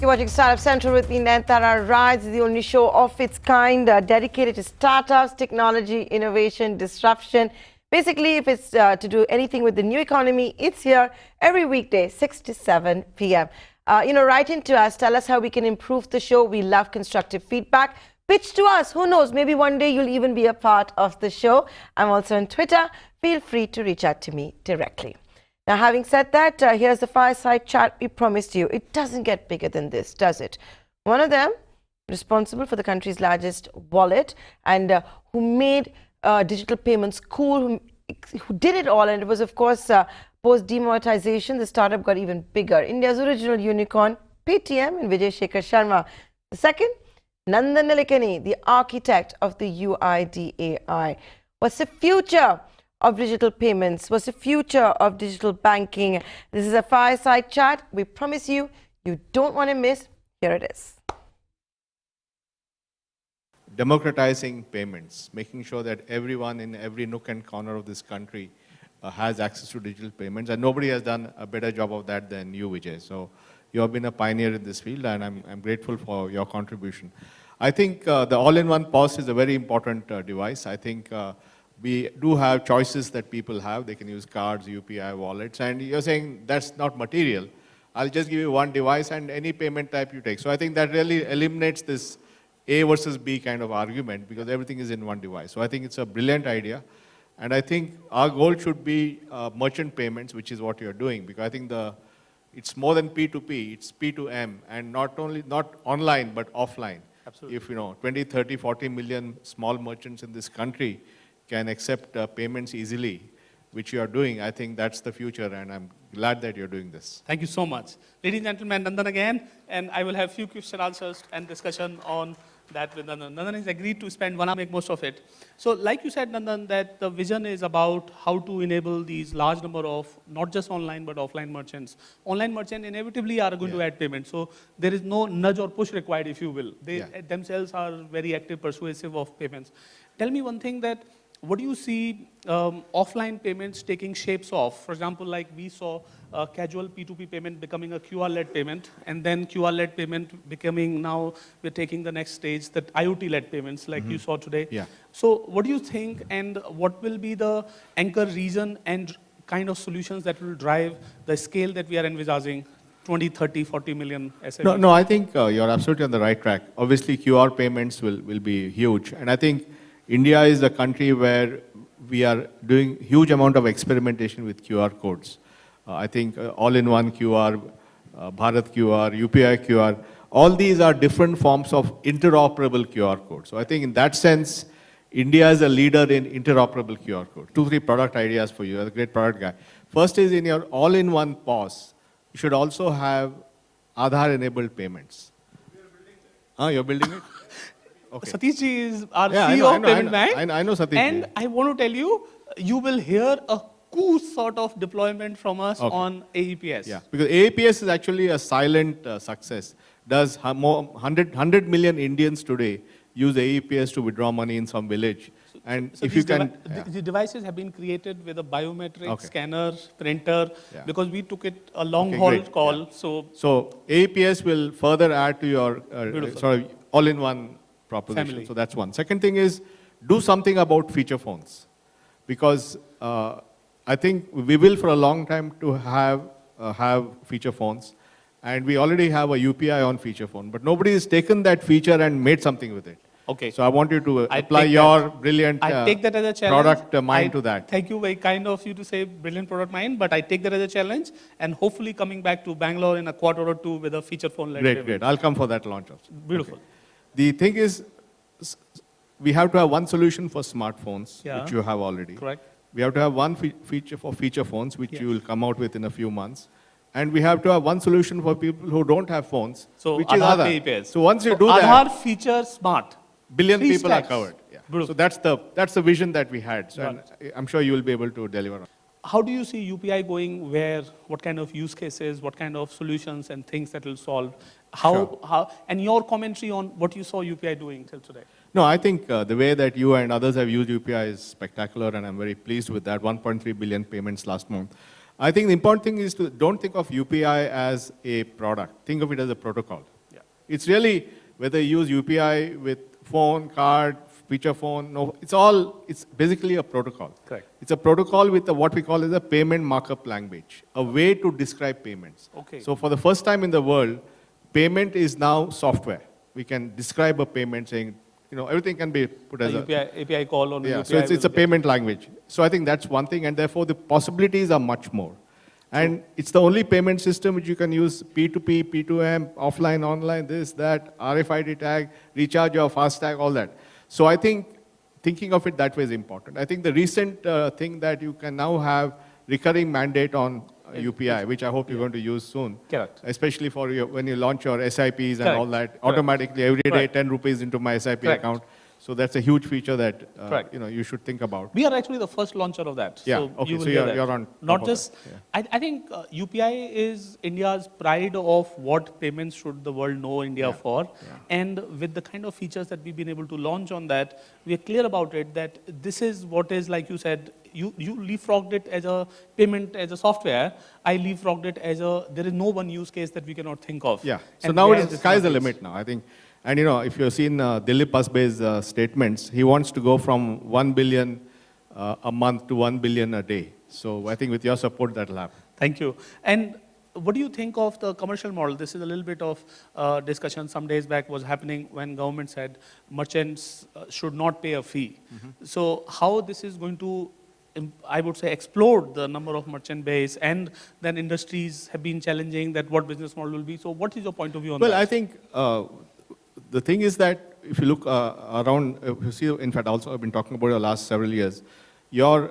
You're watching Startup Central with me, Nantara Rides, the only show of its kind dedicated to startups, technology, innovation, disruption. Basically, if it's to do anything with the new economy, it's here every weekday, 6 to 7 p.m. Write into us, tell us how we can improve the show. We love constructive feedback. Pitch to us. Who knows? Maybe one day you'll even be a part of the show. I'm also on Twitter. Feel free to reach out to me directly. Now, having said that, here's the fireside chat we promised you. It doesn't get bigger than this, does it? One of them, responsible for the country's largest wallet and who made digital payments cool, who did it all, and it was, of course, post-demonetization, the startup got even bigger. India's original unicorn, Paytm, and Vijay, Shekhar, Sharma. The second, Nandan Nilekani, the architect of the UIDAI. What's the future of digital payments? What's the future of digital banking? This is a fireside chat. We promise you, you don't want to miss. Here it is. Democratizing payments, making sure that everyone in every nook and corner of this country has access to digital payments. And nobody has done a better job of that than you, Vijay. So you have been a pioneer in this field, and I'm grateful for your contribution. I think the all-in-one POS is a very important device. I think we do have choices that people have. They can use cards, UPI, wallets, and you're saying that's not material. I'll just give you one device and any payment type you take. So I think that really eliminates this A versus B kind of argument because everything is in one device. So I think it's a brilliant idea. And I think our goal should be merchant payments, which is what you're doing, because I think it's more than P2P, it's P2M, and not online, but offline. Absolutely. If 20, 30, 40 million small merchants in this country can accept payments easily, which you are doing, I think that's the future, and I'm glad that you're doing this. Thank you so much. Ladies and gentlemen, Nandan again, and I will have few question answers and discussion on that with Nandan. Nandan has agreed to spend 1 hour, make most of it. So like you said, Nandan, that the vision is about how to enable these large number of, not just online, but offline merchants. Online merchants inevitably are going to add payment. So there is no nudge or push required, if you will. They themselves are very active, persuasive of payments. Tell me one thing that, what do you see offline payments taking shapes of? For example, like we saw casual P2P payment becoming a QR-led payment, and then QR-led payment becoming now, we're taking the next stage, that IoT-led payments like you saw today. Yeah. So what do you think, and what will be the anchor reason and kind of solutions that will drive the scale that we are envisaging? 20, 30, 40 million SMEs? No, I think you're absolutely on the right track. Obviously, QR payments will be huge. And I think India is a country where we are doing huge amount of experimentation with QR codes. I think all-in-one QR, Bharat QR, UPI QR, all these are different forms of interoperable QR codes. So I think in that sense, India is a leader in interoperable QR code. 2, 3 product ideas for you. You're a great product guy. First is in your all-in-one POS, you should also have Aadhaar-enabled payments. You're building it? Okay. Satish ji is our CEO of Payment Bank. I know Satish. And I want to tell you, you will hear a cool sort of deployment from us on AEPS. Yeah, because AEPS is actually a silent success. Does 100 million Indians today use AEPS to withdraw money in some village? And so if you can... The devices have been created with a biometric scanner, printer, because we took it a long haul call. Yeah. So AEPS will further add to your sort of all-in-one proposition. Family. So that's one. Second thing is, do something about feature phones. Because I think we will for a long time to have feature phones. And we already have a UPI on feature phone. But nobody has taken that feature and made something with it. Okay. So I want you to apply your brilliant I take that as a challenge. product mind to that. Thank you, very kind of you to say brilliant product mind, but I take that as a challenge, and hopefully coming back to Bangalore in a quarter or two with a feature phone. Great. I'll come for that launch also. Beautiful. Okay. The thing is, we have to have one solution for smartphones, which you have already. Correct. We have to have one feature for feature phones, which you will come out with in a few months. And we have to have one solution for people who don't have phones, which is Aadhaar. So once you do that, Aadhaar feature smart. Billion people are covered. Yeah. So that's the vision that we had. So I'm sure you will be able to deliver. How do you see UPI going where? What kind of use cases? What kind of solutions and things that will solve? How? And your commentary on what you saw UPI doing till today? No, I think the way that you and others have used UPI is spectacular, and I'm very pleased with that. 1.3 billion payments last month. I think the important thing is to don't think of UPI as a product. Think of it as a protocol. It's really whether you use UPI with phone, card, feature phone, no, it's basically a protocol. Correct. It's a protocol with what we call as a payment markup language, a way to describe payments. Okay. So for the first time in the world, payment is now software. We can describe a payment saying, everything can be put as API call on UPI. So it's a payment language. So I think that's one thing, and therefore the possibilities are much more. And it's the only payment system which you can use P2P, P2M, offline, online, this, that, RFID tag, recharge your FASTag, all that. So I think thinking of it that way is important. I think the recent thing that you can now have recurring mandate on UPI, which I hope you're going to use soon. Correct. Especially for when you launch your SIPs and all that. Correct. Automatically, every day, Correct. 10 rupees into my SIP Correct. account. So that's a huge feature that Correct. you should think about. We are actually the first launcher of that. Yeah, So okay, you will so hear you're that. on top Not of just, that, I think UPI is India's pride of what payments should the world know India for. Yeah. And with the kind of features that we've been able to launch on that, we are clear about it that this is what is, like you said, you leapfrogged it as a payment, as a software. I leapfrogged it as there is no one use case that we cannot think of. Yeah. So And now where the this sky's the market is. limit now, I think. And if you've seen Dilip Pasbe's statements, he wants to go from 1 billion a month to 1 billion a day. So I think with your support, that'll happen. Thank you. And what do you think of the commercial model? This is a little bit of discussion some days back was happening when government said merchants should not pay a fee. So how this is going to, I would say, explode the number of merchant base, and then industries have been challenging that what business model will be. So what is your point of view on that? Well, I think the thing is that if you look around, if you see, in fact, also I've been talking about the last several years, your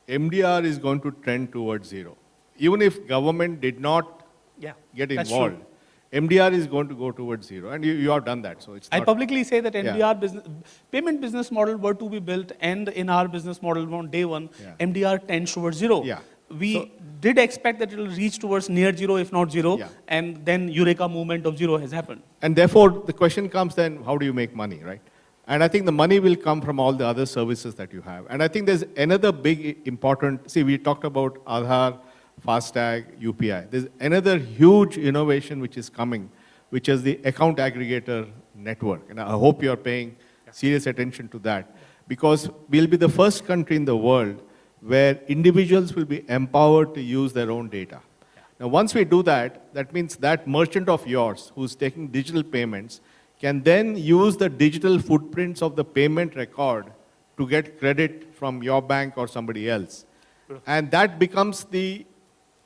MDR is going to trend towards zero. Even if government did not get that's involved, true. MDR is going to go towards zero. And you have done that. So it's I not, publicly say that MDR payment business model were to be built, and in our business model on day one, MDR tends towards zero. Yeah. We did expect that it will reach towards near zero, if not zero, and then Eureka movement of zero has happened. And therefore, the question comes then, how do you make money, right? And I think the money will come from all the other services that you have. And I think there's another big important, see, we talked about Aadhaar, FASTag, UPI. There's another huge innovation which is coming, which is the account aggregator network. And I hope you're paying serious attention to that, because we'll be the first country in the world where individuals will be empowered to use their own data. Now, once we do that, that means that merchant of yours who's taking digital payments can then use the digital footprints of the payment record to get credit from your bank or somebody else. And that becomes the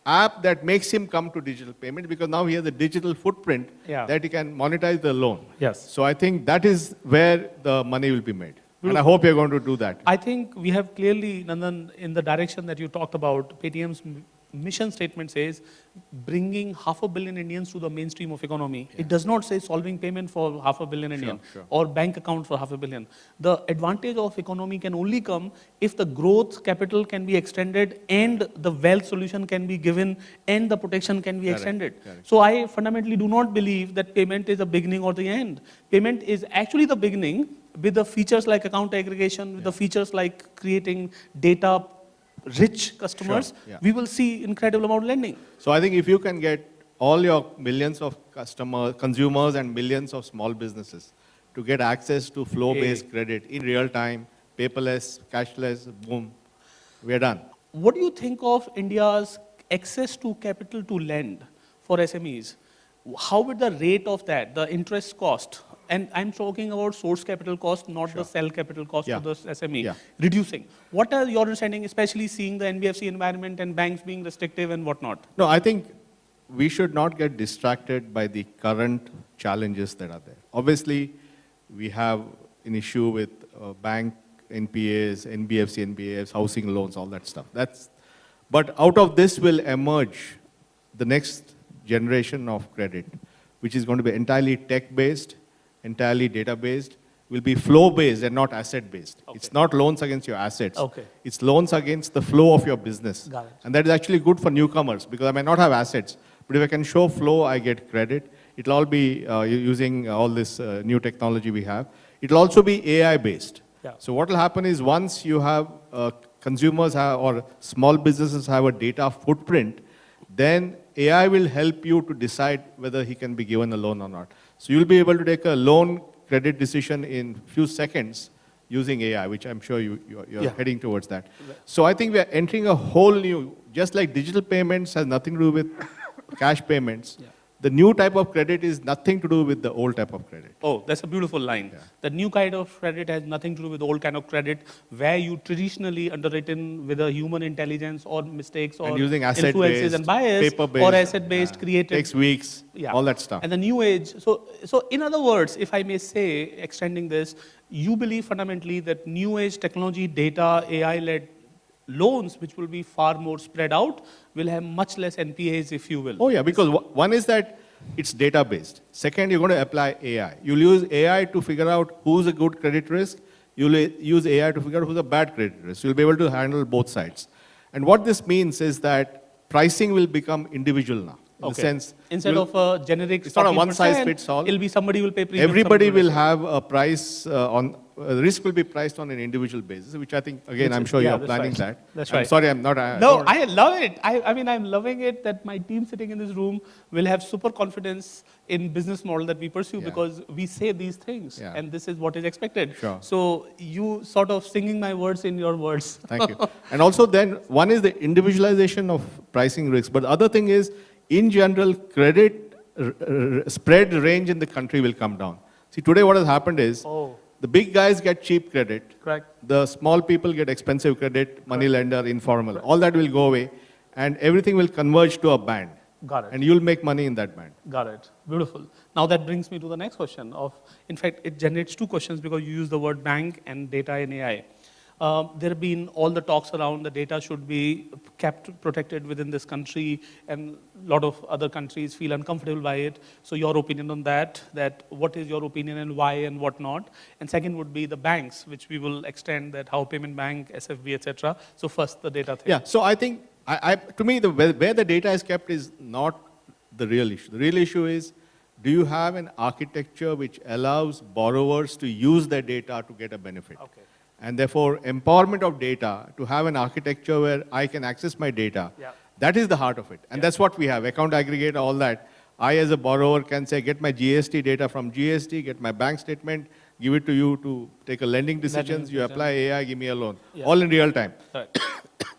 app that makes him come to digital payment, because now he has a digital footprint that he can monetize the loan. Yes. So I think that is where the money will be made. And I hope you're going to do that. I think we have clearly, Nandan, in the direction that you talked about, Paytm's mission statement says bringing 500 million Indians to the mainstream of economy. It does not say solving payment for 500 million Indians or bank account for 500 million. The advantage of economy can only come if the growth capital can be extended and the wealth solution can be given and the protection can be extended. So I fundamentally do not believe that payment is the beginning or the end. Payment is actually the beginning with the features like account aggregation, with the features like creating data rich customers, we will see incredible amount of lending. So I think if you can get all your millions of consumers and millions of small businesses to get access to flow-based credit in real time, paperless, cashless, boom, we're done. What do you think of India's access to capital to lend for SMEs? How would the rate of that, the interest cost, and I'm talking about source capital cost, not the sell capital cost to the SME, reducing. What are your understanding, especially seeing the NBFC environment and banks being restrictive and whatnot? No, I think we should not get distracted by the current challenges that are there. Obviously, we have an issue with bank NPAs, NBFC NPAs, housing loans, all that stuff. But out of this will emerge the next generation of credit, which is going to be entirely tech-based, entirely data-based, will be flow-based and not asset-based. It's not loans against your assets. It's loans against the flow of your business. And that is actually good for newcomers, because I may not have assets, but if I can show flow, I get credit. It'll all be using all this new technology we have. It'll also be AI-based. So what will happen is once you have consumers have, or small businesses have a data footprint, then AI will help you to decide whether he can be given a loan or not. So you'll be able to take a loan credit decision in few seconds using AI, which I'm sure you're heading towards that. So I think we are entering a whole new, just like digital payments has nothing to do with cash payments, the new type of credit is nothing to do with the old type of credit. Oh, that's a beautiful line. Yeah. The new kind of credit has nothing to do with the old kind of credit, where you traditionally underwritten with a human intelligence or mistakes or and using influences and bias or asset-based created. Takes weeks, all that stuff. And the new age, so in other words, if I may say, extending this, you believe fundamentally that new age technology, data, AI-led loans, which will be far more spread out, will have much less NPAs, if you will. Oh yeah, because one is that it's data-based. Second, you're going to apply AI. You'll use AI to figure out who's a good credit risk. You'll use AI to figure out who's a bad credit risk. You'll be able to handle both sides. And what this means is that pricing will become individual now. In the sense, instead of a generic, it's not a one-size-fits-all. It'll be somebody will pay premium. Everybody will have a price the risk will be priced on an individual basis, which I think, again, I'm sure you're planning that. That's right. I'm sorry, I'm not. No, I love it. I mean, I'm loving it that my team sitting in this room will have super confidence in business model that we pursue because we say these things and this is what is expected. Sure. So you sort of singing my words in your words. Thank you. And also then, one is the individualization of pricing risk, but the other thing is, in general, credit spread range in the country will come down. See, today what has happened is, the big guys get cheap credit. Correct. The small people get expensive credit, money lender, informal. All that will go away, and everything will converge to a band. Got it. And you'll make money in that band. Got it. Beautiful. Now that brings me to the next question. In fact, it generates two questions because you use the word bank and data and AI. There have been all the talks around the data should be kept protected within this country, and a lot of other countries feel uncomfortable by it. So your opinion on that what is your opinion and why and what not? And second would be the banks, which we will extend that how payment bank, SFB, etc. So first the data thing. Yeah, so I think, to me, where the data is kept is not the real issue. The real issue is, do you have an architecture which allows borrowers to use their data to get a benefit? Okay. And therefore, empowerment of data, to have an architecture where I can access my data, that is the heart of it. And that's what we have, account aggregator, all that. I, as a borrower, can say, get my GST data from GST, get my bank statement, give it to you to take a lending decisions, you apply AI, give me a loan, all in real time. Right.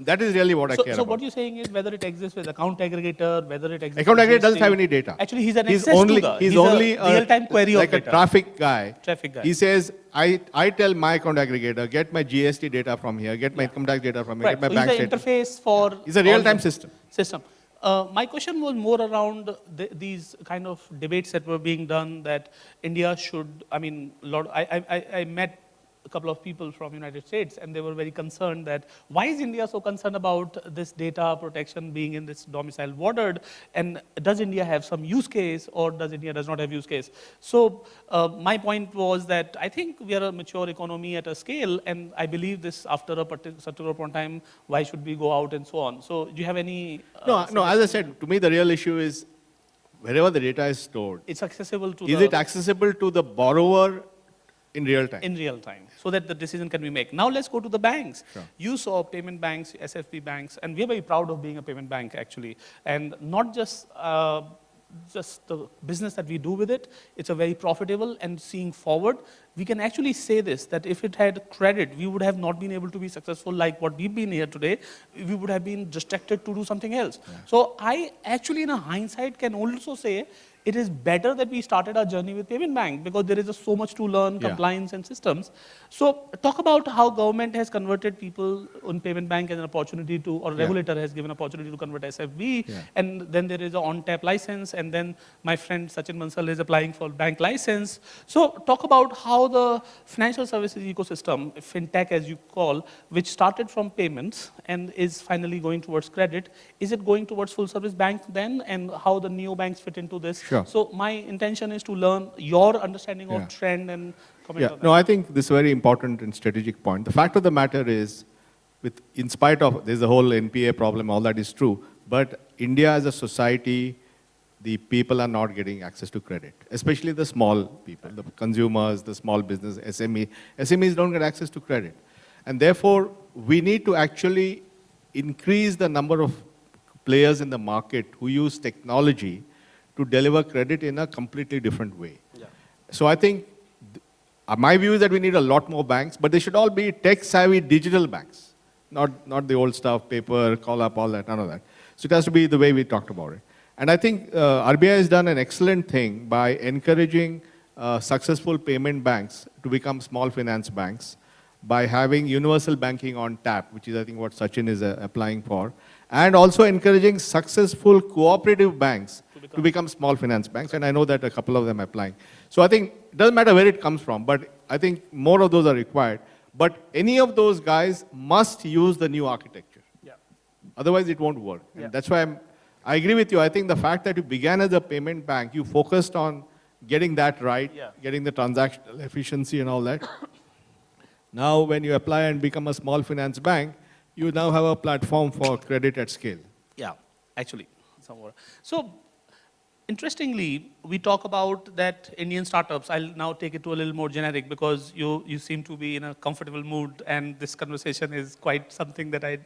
That is really what I care about. So what you're saying is whether it exists with account aggregator, whether it exists account with aggregator doesn't GST. have any data. Actually, he's only a real-time query like of data. a traffic guy. Traffic guy. He says, I tell my account aggregator, get my GST data from here, get my income tax data from here, get my bank statement. Interface for... It's a real-time system. My question was more around these kind of debates that were being done that India should, I mean, I met a couple of people from United States and they were very concerned that why is India so concerned about this data protection being in this domicile bordered, and does India have some use case or does India does not have use case? So my point was that I think we are a mature economy at a scale, and I believe this after a particular point in time, why should we go out and so on? So do you have any... No, as I said, to me the real issue is wherever the data is stored. It's accessible to Is it accessible to the borrower in real time? In real time, so that the decision can be made. Now let's go to the banks. Sure. You saw payment banks, SFB banks, and we're very proud of being a payment bank actually. And not just the business that we do with it, it's a very profitable, and seeing forward, we can actually say this, that if it had credit, we would have not been able to be successful like what we've been here today. We would have been distracted to do something else. Yeah. So I actually, in a hindsight, can also say it is better that we started our journey with payment bank because there is so much to learn, compliance and systems. So talk about how government has converted people on payment bank as an opportunity to, or regulator has given opportunity to convert SFB, and then there is an on-tap license, and then my friend Sachin Bansal is applying for bank license. So talk about how the financial services ecosystem, fintech as you call, which started from payments and is finally going towards credit, is it going towards full service bank then, and how the neobanks fit into this? Sure. So my intention is to learn your understanding of trend and comment on that. No, I think this is a very important and strategic point. The fact of the matter is, in spite of, there's a whole NPA problem, all that is true, but India as a society, the people are not getting access to credit, especially the small people, the consumers, the small business, SME. SMEs don't get access to credit. And therefore, we need to actually increase the number of players in the market who use technology to deliver credit in a completely different way. Yeah. So I think my view is that we need a lot more banks, but they should all be tech-savvy digital banks, not the old stuff, paper, call up, all that, none of that. So it has to be the way we talked about it. And I think RBI has done an excellent thing by encouraging successful payment banks to become small finance banks by having universal banking on tap, which is I think what Sachin is applying for, and also encouraging successful cooperative banks to become small finance banks, and I know that a couple of them are applying. So I think it doesn't matter where it comes from, but I think more of those are required. But any of those guys must use the new architecture. Yeah. Otherwise, it won't work. Yeah. And that's why I agree with you. I think the fact that you began as a payment bank, you focused on getting that right, Yeah. getting the transactional efficiency and all that. Now, when you apply and become a small finance bank, you now have a platform for credit at scale. Yeah, actually, somewhere. So, interestingly, we talk about that Indian startups. I'll now take it to a little more generic because you seem to be in a comfortable mood, and this conversation is quite something that I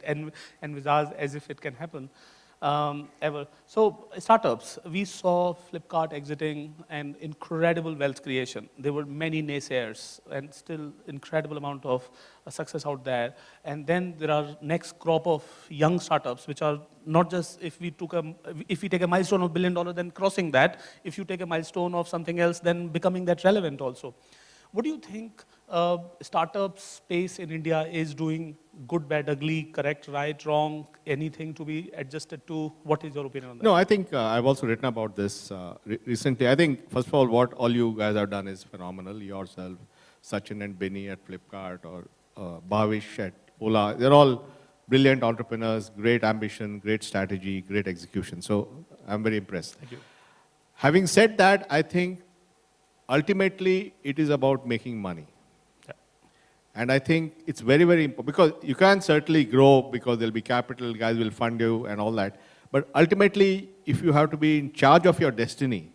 envisage as if it can happen ever. So, startups, we saw Flipkart exiting and incredible wealth creation. There were many naysayers and still incredible amount of success out there. And then there are next crop of young startups, which are not just if we take a milestone of $1 billion, then crossing that. If you take a milestone of something else, then becoming that relevant also. What do you think startup space in India is doing? Good, bad, ugly, correct, right, wrong, anything to be adjusted to? What is your opinion on that? No, I think I've also written about this recently. I think, first of all, what all you guys have done is phenomenal. Yourself, Sachin and Benny at Flipkart, or Bhavish at Ola. They're all brilliant entrepreneurs, great ambition, great strategy, great execution. So I'm very impressed. Thank you. Having said that, I think ultimately it is about making money. And I think it's very, very important because you can certainly grow because there'll be capital, guys will fund you and all that. But ultimately, if you have to be in charge of your destiny,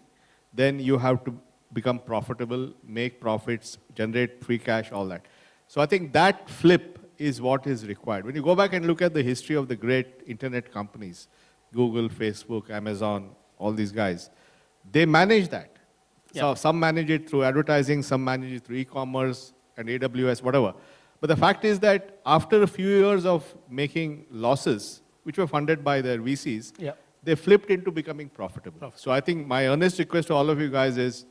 then you have to become profitable, make profits, generate free cash, all that. So I think that flip is what is required. When you go back and look at the history of the great internet companies, Google, Facebook, Amazon, all these guys, they manage that. Yeah. So some manage it through advertising, some manage it through e-commerce, and AWS, whatever. But the fact is that after a few years of making losses, which were funded by their VCs, Yeah. they flipped into becoming profitable. So I think my earnest request to all of you guys is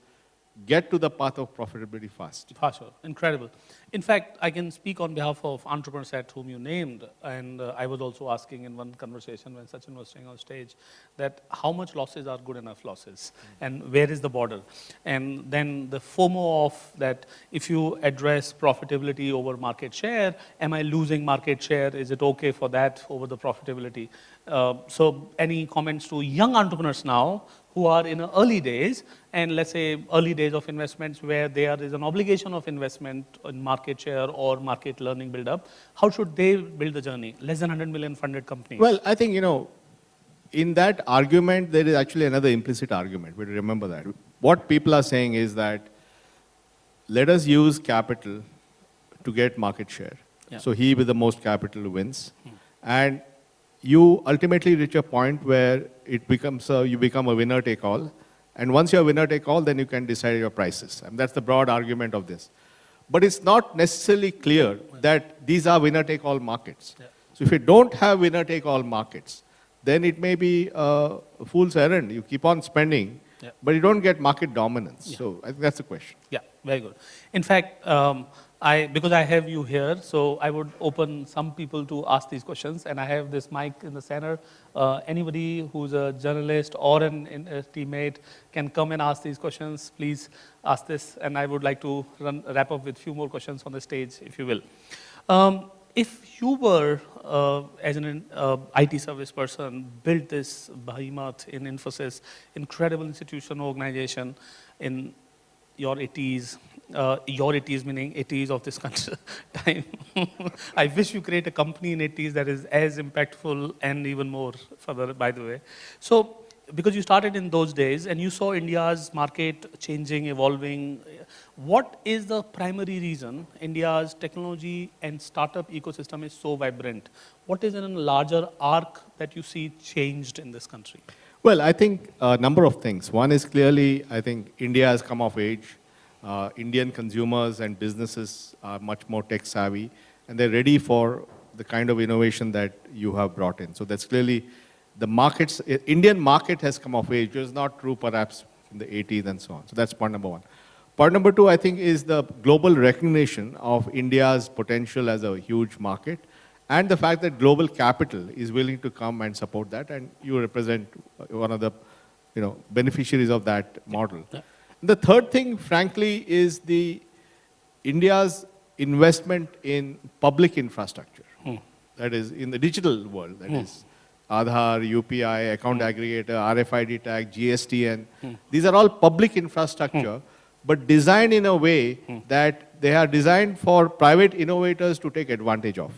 get to the path of profitability fast. For sure, incredible. In fact, I can speak on behalf of entrepreneurs at whom you named, and I was also asking in one conversation when Sachin was staying on stage that how much losses are good enough losses, and where is the border? And then the FOMO of that, if you address profitability over market share, am I losing market share? Is it okay for that over the profitability? So any comments to young entrepreneurs now who are in the early days, and let's say early days of investments where there is an obligation of investment in market share or market learning build-up, how should they build the journey? Less than 100 million funded companies. Well, I think, in that argument, there is actually another implicit argument. We remember that. What people are saying is that let us use capital to get market share. Yeah. So he with the most capital wins. And you ultimately reach a point where it becomes you become a winner take all, and once you're a winner take all, then you can decide your prices. And that's the broad argument of this. But it's not necessarily clear that these are winner take all markets. Yeah. So if you don't have winner take all markets, then it may be a fool's errand. You keep on spending, Yeah. but you don't get market dominance. Yeah. So I think that's the question. Yeah, very good. In fact, because I have you here, so I would open some people to ask these questions, and I have this mic in the center. Anybody who's a journalist or a teammate can come and ask these questions. Please ask this, and I would like to wrap up with a few more questions on the stage, if you will. If you were, as an IT service person, built this behemoth in Infosys, incredible institution, organization in your 80s, meaning 80s of this country time. I wish you create a company in 80s that is as impactful and even more further, by the way. So, because you started in those days and you saw India's market changing, evolving, what is the primary reason India's technology and startup ecosystem is so vibrant? What is in a larger arc that you see changed in this country? Well, I think a number of things. One is clearly, I think India has come of age. Indian consumers and businesses are much more tech savvy, and they're ready for the kind of innovation that you have brought in. So that's clearly the markets, Indian market has come of age, which is not true perhaps in the 80s and so on. So that's point number one. Point number two, I think, is the global recognition of India's potential as a huge market, and the fact that global capital is willing to come and support that, and you represent one of the beneficiaries of that model. Yeah. The third thing, frankly, is the India's investment in public infrastructure. That is, in the digital world, that is Aadhaar, UPI, account aggregator, RFID tag, GSTN. These are all public infrastructure, but designed in a way that they are designed for private innovators to take advantage of.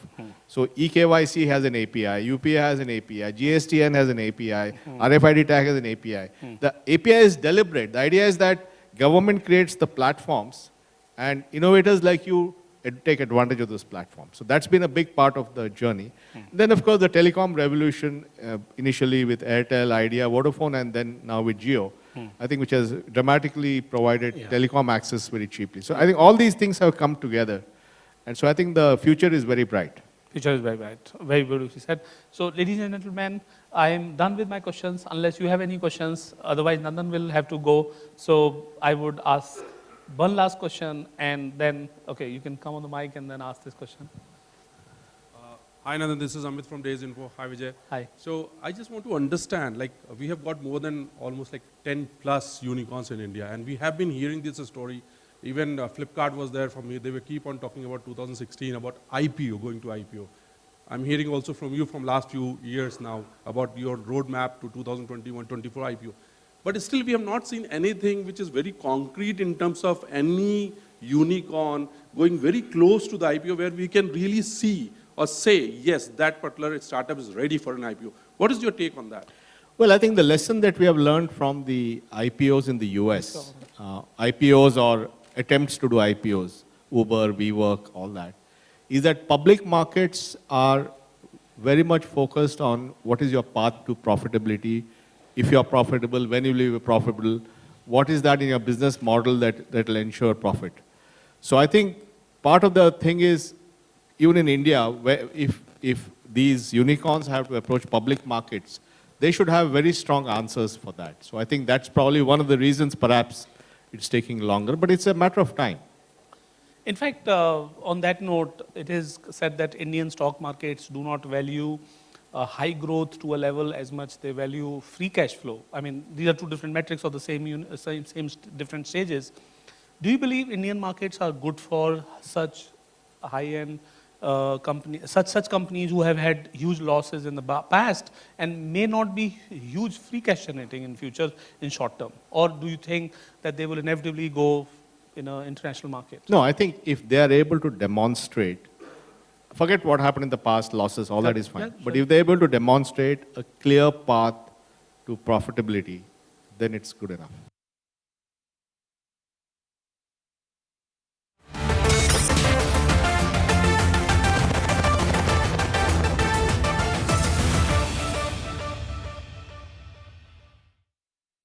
So eKYC has an API, UPI has an API, GSTN has an API, RFID tag has an API. The API is deliberate. The idea is that government creates the platforms and innovators like you take advantage of those platforms. So that's been a big part of the journey. Then, of course, the telecom revolution, initially with Airtel, Idea, Vodafone, and then now with Jio, I think, which has dramatically provided telecom access very cheaply. So I think all these things have come together. And so I think the future is very bright. Future is very bright. Very beautifully said. So, ladies and gentlemen, I am done with my questions, unless you have any questions. Otherwise, Nandan will have to go. So, I would ask one last question, and then, okay, you can come on the mic and then ask this question. Hi Nandan, this is Amit from Days Info. Hi Vijay. Hi. So I just want to understand, like we have got more than almost like 10 plus unicorns in India, and we have been hearing this story. Even Flipkart was there for me. They were keep on talking about 2016, about IPO, going to IPO. I'm hearing also from you from last few years now about your roadmap to 2021-24 IPO. But still we have not seen anything which is very concrete in terms of any unicorn going very close to the IPO where we can really see or say, yes, that particular startup is ready for an IPO. What is your take on that? Well, I think the lesson that we have learned from the IPOs in the US, IPOs or attempts to do IPOs, Uber, WeWork, all that, is that public markets are very much focused on what is your path to profitability. If you are profitable, when you will be profitable, what is that in your business model that will ensure profit. So I think part of the thing is, even in India, where if these unicorns have to approach public markets, they should have very strong answers for that. So I think that's probably one of the reasons perhaps it's taking longer, but it's a matter of time. In fact, on that note, it is said that Indian stock markets do not value high growth to a level as much they value free cash flow. I mean, these are two different metrics of the same different stages. Do you believe Indian markets are good for such high-end such companies who have had huge losses in the past and may not be huge free cash generating in future in short term? Or do you think that they will inevitably go in an international market? No, I think if they are able to demonstrate, forget what happened in the past, losses, all that is fine. Yeah, sure. But if they're able to demonstrate a clear path to profitability, then it's good enough.